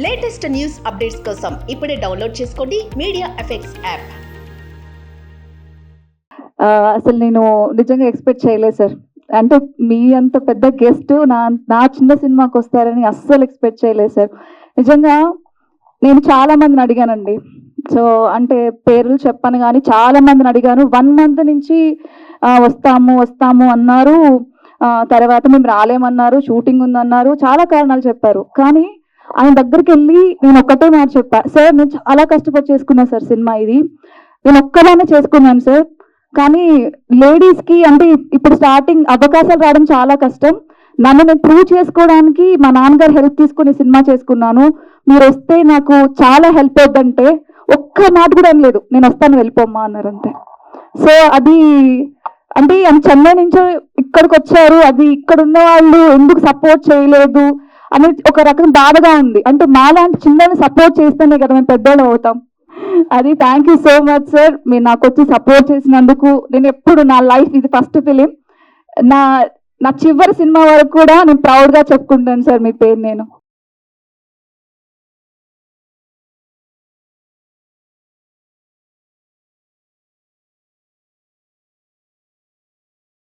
Latest news updates కోసం ఇప్పుడే download చేసుకోండి మీడియా ఎఫెక్ట్స్ యాప్. అసలు నేను నిజంగా ఎక్స్పెక్ట్ చేయలేదు సార్. అంటే మీ అంత పెద్ద గెస్ట్ నా చిన్న సినిమాకి వస్తారని అస్సలు ఎక్స్పెక్ట్ చేయలేదు సార్. నిజంగా నేను చాలా మందిని అడిగానండి. సో అంటే పేర్లు చెప్పను కానీ చాలా మందిని అడిగాను. 1 month నుంచి వస్తాము అన్నారు. తర్వాత మేము రాలేమన్నారు, షూటింగ్ ఉందన్నారు, చాలా కారణాలు చెప్పారు. కానీ ఆయన దగ్గరికి వెళ్ళి నేను ఒక్కటే మాట చెప్పా, సార్ నేను చాలా కష్టపడి చేసుకున్నా సార్ సినిమా, ఇది నేను ఒక్కదానే చేసుకున్నాను సార్. కానీ లేడీస్కి అంటే ఇప్పుడు స్టార్టింగ్ అవకాశాలు రావడం చాలా కష్టం. నన్ను నేను ప్రూవ్ చేసుకోవడానికి మా నాన్నగారు హెల్ప్ తీసుకుని సినిమా చేసుకున్నాను. మీరు వస్తే నాకు చాలా హెల్ప్ అవుతుందంటే ఒక్క మాట కూడా అనలేదు, నేను వస్తాను వెళ్ళిపోమ్మా అన్నారు అంతే. సో అది అంటే చెన్నై నుంచి ఇక్కడికి వచ్చారు, అది ఇక్కడ ఉన్న వాళ్ళు ఎందుకు సపోర్ట్ చేయలేదు అనేది ఒక రకం బాధగా ఉంది. అంటే మాలాంటి చిన్నని సపోర్ట్ చేస్తేనే కదా మేము పెద్దోళ్ళు అవుతాం. అది thank you so much sir, మీరు నాకు వచ్చి సపోర్ట్ చేసినందుకు. నేను ఎప్పుడు నా లైఫ్ ఇది ఫస్ట్ ఫిలిం, నా చివరి సినిమా వరకు కూడా నేను ప్రౌడ్గా చెప్పుకుంటాను సార్ మీ పేరు నేను.